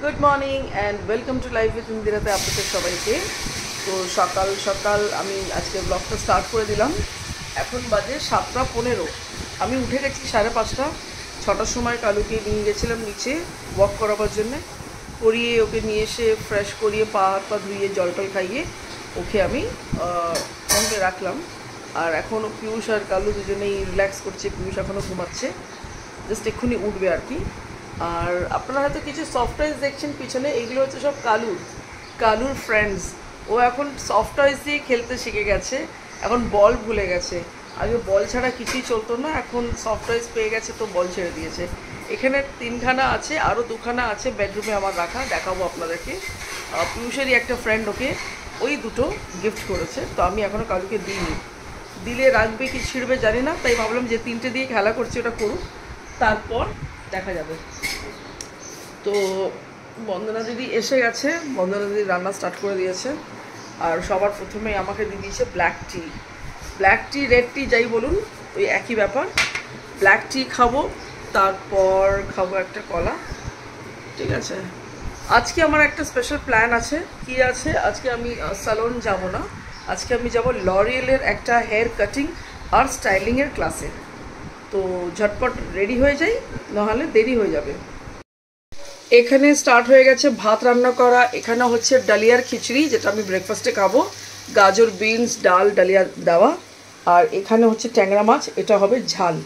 Good morning and welcome to life with ইন্দিরাতে আপনাদের সবাইকে। তো সকাল সকাল আমি আজকে ব্লগটা স্টার্ট করে দিলাম। এখন বাজে 7:15। আমি উঠে গেছি 5:30। 6টার সময় কালুকে নিয়ে গেছিলাম নিচে ওয়াক করাবার জন্যে, করিয়ে ওকে নিয়ে এসে ফ্রেশ করিয়ে পা হাত পা ধুইয়ে জল টল খাইয়ে ওকে আমি সঙ্গে রাখলাম। আর এখনও পিয়ুষ আর কালু দুজনেই রিল্যাক্স করছে। পিয়ুষ এখনও ঘুমাচ্ছে, জাস্ট এক্ষুনি উঠবে আর কি। আর আপনারা হয়তো কিছু সফট টয়েস দেখছেন পিছনে, এইগুলো হচ্ছে সব কালুর ফ্রেন্ডস। ও এখন সফট টয়েস দিয়ে খেলতে শিখে গেছে, এখন বল ভুলে গেছে। আগে বল ছাড়া কিছুই চলতো না, এখন সফট টয়েস পেয়ে গেছে তো বল ছেড়ে দিয়েছে। এখানে 3খানা আছে, আরও 2খানা আছে বেডরুমে আমার রাখা, দেখাবো আপনাদেরকে। পিয়ুষেরই একটা ফ্রেন্ড ওকে ওই দুটো গিফট করেছে, তো আমি এখনও কালুকে দিইনি। দিলে রাখবে কি ছিঁড়বে জানি না, তাই ভাবলাম যে 3টে দিয়ে খেলা করছি ওটা করুক, তারপর দেখা যাবে। তো বন্দনা দিদি এসে গেছে, বন্দনা দিদি রান্না স্টার্ট করে দিয়েছে। আর সবার প্রথমেই আমাকে দিয়ে দিয়েছে ব্ল্যাক টি রেড টি যাই বলুন ওই একই ব্যাপার। ব্ল্যাক টি খাবো, তারপর খাবো একটা কলা, ঠিক আছে। আজকে আমার একটা স্পেশাল প্ল্যান আছে। কি আছে? আজকে আমি স্যালন যাব না, আজকে আমি যাব লরিয়েলের একটা হেয়ার কাটিং আর স্টাইলিংয়ের ক্লাসে। তো ঝটপট রেডি হয়ে যাই, নাহলে দেরি হয়ে যাবে। এখানে স্টার্ট হয়ে গেছে ভাত রান্না করা। এখানে হচ্ছে ডালিয়ার খিচড়ি, যেটা আমি ব্রেকফাস্টে খাবো, গাজর বিনস ডাল ডালিয়া দেওয়া। আর এখানে হচ্ছে ট্যাংরা মাছ, এটা হবে ঝাল।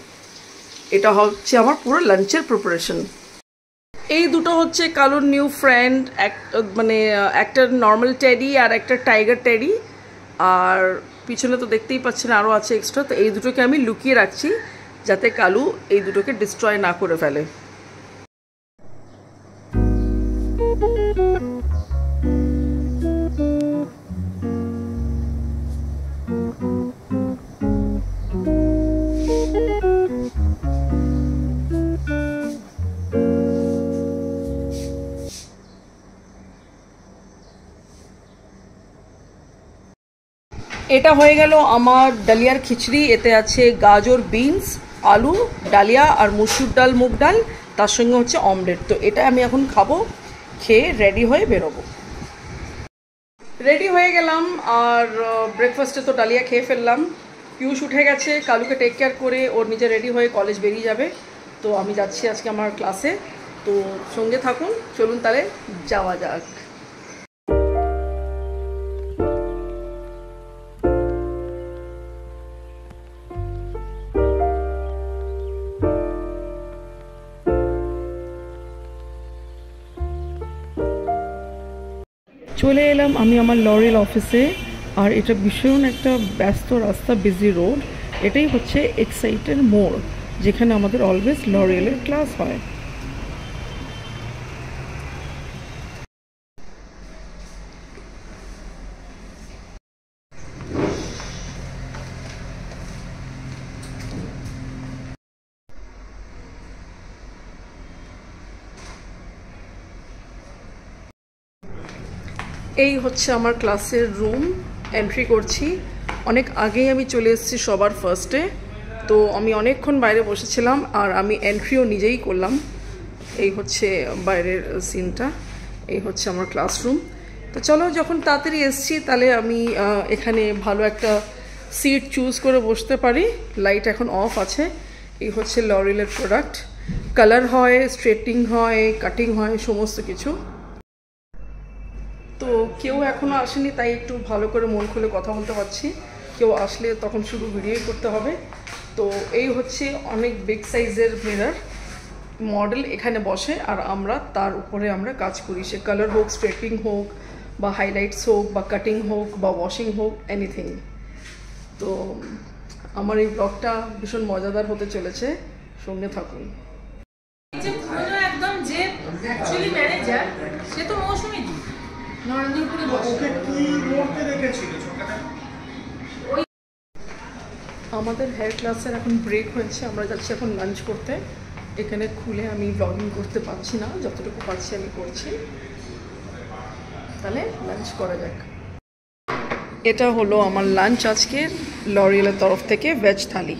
এটা হচ্ছে আমার পুরো লাঞ্চের প্রিপারেশন। এই দুটো হচ্ছে কালুর নিউ ফ্রেন্ড, মানে একটা নর্মাল টেডি আর একটা টাইগার টেডি। আর পিছনে তো দেখতেই পাচ্ছেন আরও আছে এক্সট্রা। তো এই দুটোকে আমি লুকিয়ে রাখছি যাতে কালু এই দুটোকে ডিস্ট্রয় না করে ফেলে। এটা হয়ে গেল আমার ডালিয়ার খিচড়ি। এতে আছে গাজর বিনস আলু ডালিয়া আর মুসুর ডাল মুগ ডাল, তার সঙ্গে হচ্ছে অমলেট। তো এটা আমি এখন খাবো, খেয়ে রেডি হয়ে বেরোবো। রেডি হয়ে গেলাম আর ব্রেকফাস্টে তো ডালিয়া খেয়ে ফেললাম। পিয়ুষ উঠে গেছে, কালুকে টেক কেয়ার করে ওর নিজে রেডি হয়ে কলেজ বেরিয়ে যাবে। তো আমি যাচ্ছি আজকে আমার ক্লাসে, তো সঙ্গে থাকুন। চলুন তাহলে যাওয়া যাক। চলে এলাম আমি আমার লরিয়েল অফিসে। আর এটা ভীষণ একটা ব্যস্ত রাস্তা, বিজি রোড। এটাই হচ্ছে এক্সাইটের মোড়, যেখানে আমাদের অলওয়েজ লরিয়েলের ক্লাস হয়। এই হচ্ছে আমার ক্লাসের রুম, এন্ট্রি করছি। অনেক আগেই আমি চলে এসেছি সবার ফার্স্টে। তো আমি অনেকক্ষণ বাইরে বসেছিলাম আর আমি এন্ট্রিও নিজেই করলাম। এই হচ্ছে বাইরের সিনটা, এই হচ্ছে আমার ক্লাসরুম। তো চলো, যখন তাড়াতাড়ি এসছি তাহলে আমি এখানে ভালো একটা সিট চুজ করে বসতে পারি। লাইট এখন অফ আছে। এই হচ্ছে লরিয়েলের প্রোডাক্ট, কালার হয়, স্ট্রেটিং হয়, কাটিং হয়, সমস্ত কিছু। তো কেউ এখনও আসেনি, তাই একটু ভালো করে মন খুলে কথা বলতে পারছি। কেউ আসলে তখন শুধু ভিডিওই করতে হবে। তো এই হচ্ছে অনেক বিগ সাইজের মিরর মডেল এখানে বসে, আর আমরা তার উপরে আমরা কাজ করি। সে কালার হোক, স্ট্রেটিং হোক, বা হাইলাইটস হোক, বা কাটিং হোক, বা ওয়াশিং হোক, এনিথিং। তো আমার এই ব্লগটা ভীষণ মজাদার হতে চলেছে, সঙ্গে থাকুন। একদম যে অ্যাকচুয়ালি ম্যানেজার সে তো মৌসুমী দি নরেন্দ্রপুরে ওকে কি করতে রেখেছিল ছোটটা? আমাদের হেয়ার ক্লাসের এখন ব্রেক হয়েছে, আমরা যাচ্ছি এখন লাঞ্চ করতে। এখানে খুলে আমি ব্লগিং করতে পারছি না, যতটুকু পারছি আমি করছি। তাহলে লাঞ্চ করা যাক। এটা হলো আমার লাঞ্চ আজকে লরিয়েলের তরফ থেকে, ভেজ থালি।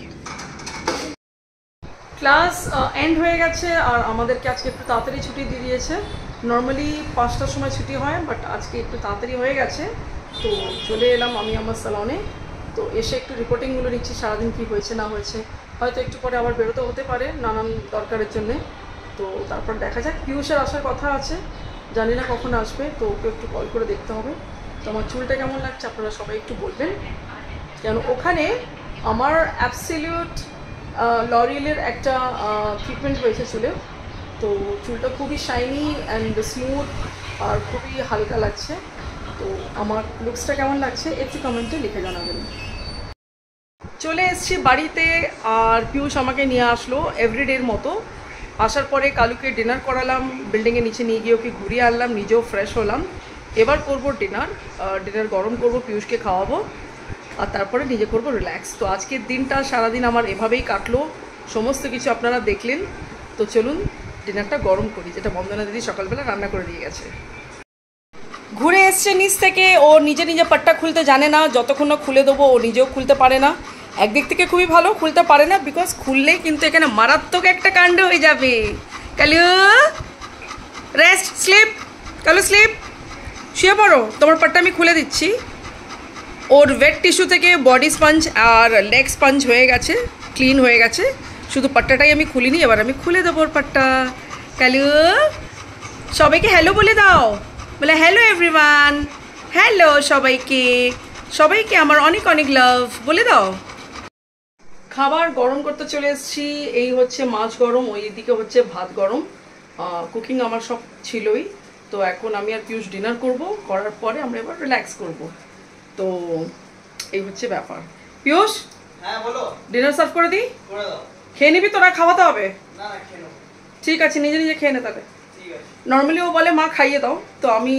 ক্লাস এন্ড হয়ে গেছে আর আমাদেরকে আজকে একটু তাড়াতাড়ি ছুটি দিয়ে দিয়েছে। নর্মালি 5টার সময় ছুটি হয়, বাট আজকে একটু তাড়াতাড়ি হয়ে গেছে। তো চলে এলাম আমি আমার স্যালনে। তো এসে একটু রিপোর্টিংগুলো নিচ্ছি, সারাদিন কী হয়েছে না হয়েছে। হয়তো একটু পরে আবার বেরোতে হতে পারে নানান দরকারের জন্যে। তো তারপর দেখা যাক। পিয়ুষের আসার কথা আছে, জানি না কখন আসবে, তো ওকে একটু কল করে দেখতে হবে। তো আমার চুলটা কেমন লাগছে আপনারা সবাই একটু বলবেন, কেন ওখানে আমার অ্যাবসলিউট লরিয়েলের একটা ট্রিটমেন্ট হয়েছে চুলে। তো চুলটা খুবই শাইনি অ্যান্ড স্মুথ আর খুবই হালকা লাগছে। তো আমার লুকসটা কেমন লাগছে একটু কমেন্টে লিখে জানাবেন। চলে এসেছি বাড়িতে আর পিয়ুষ আমাকে নিয়ে আসলো এভরিডের মতো। আসার পরে কালুকে ডিনার করালাম, বিল্ডিংয়ের নিচে নিয়ে গিয়ে ওকে ঘুরিয়ে আনলাম, নিজেও ফ্রেশ হলাম। এবার করবো ডিনার গরম করব, পিয়ুষকে খাওয়াবো আর তারপরে নিজে করব রিল্যাক্স। তো আজকের দিনটা সারাদিন আমার এভাবেই কাটলো, সমস্ত কিছু আপনারা দেখলেন। তো চলুন ডিনারটা গরম করি, যেটা বন্দনা দিদি সকালবেলা রান্না করে দিয়ে গেছে। ঘুরে এসছে নিচ থেকে, ও নিজে নিজে পাট্টা খুলতে জানে না, যতক্ষণ না খুলে দেবো ও নিজেও খুলতে পারে না। একদিক থেকে খুবই ভালো, খুলতে পারে না, বিকজ খুললেই কিন্তু এখানে মারাত্মক একটা কাণ্ড হয়ে যাবে। Kalu rest, sleep, Kalu sleep, শুয়ে পড়ো, তোমার পাট্টা আমি খুলে দিচ্ছি। ওর ওয়েট টিস্যু থেকে বডি স্পঞ্জ আর লেগ স্পঞ্জ হয়ে গেছে, ক্লিন হয়ে গেছে, শুধু পাট্টাটাই আমি খুলিনি। এবার আমি খুলে দেবো ওর পাট্টা। কালু সবাইকে হ্যালো বলে দাও, বলে হ্যালো এভরিওয়ান, হ্যালো সবাইকে আমার অনেক অনেক লাভ বলে দাও। খাবার গরম করতে চলে এসেছি। এই হচ্ছে মাছ গরম, ওই দিকে হচ্ছে ভাত গরম। কুকিং আমার সব ছিলই। তো এখন আমি আর পিয়ুষ ডিনার করব, করার পরে আমরা এবার রিল্যাক্স করব। তো এই হচ্ছে ব্যাপার। পিয়ুষ, হ্যাঁ বলো। ডিনার সার্ভ করে দিই? করে দাও। খেয়ে নিবি তোরা? খাওয়াতে হবে? না না খেলো। ঠিক আছে, নিজে নিজে খেয়ে নে তাহলে। ঠিক আছে। নর্মালি ও বলে মা খাইয়ে দাও, তো আমি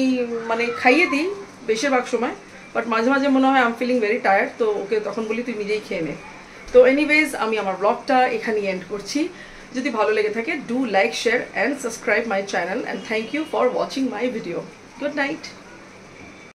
মানে খাইয়ে দিই বেশিরভাগ সময়, বাট মাঝে মাঝে মনে হয় I am feeling very tired, তো ওকে তখন বলি তুই নিজেই খেয়ে নে। তো এনিওয়েজ আমি আমার ব্লগটা এখানেই এন্ড করছি। যদি ভালো লেগে থাকে do like, share and subscribe my channel, and thank you for watching my video. Good night.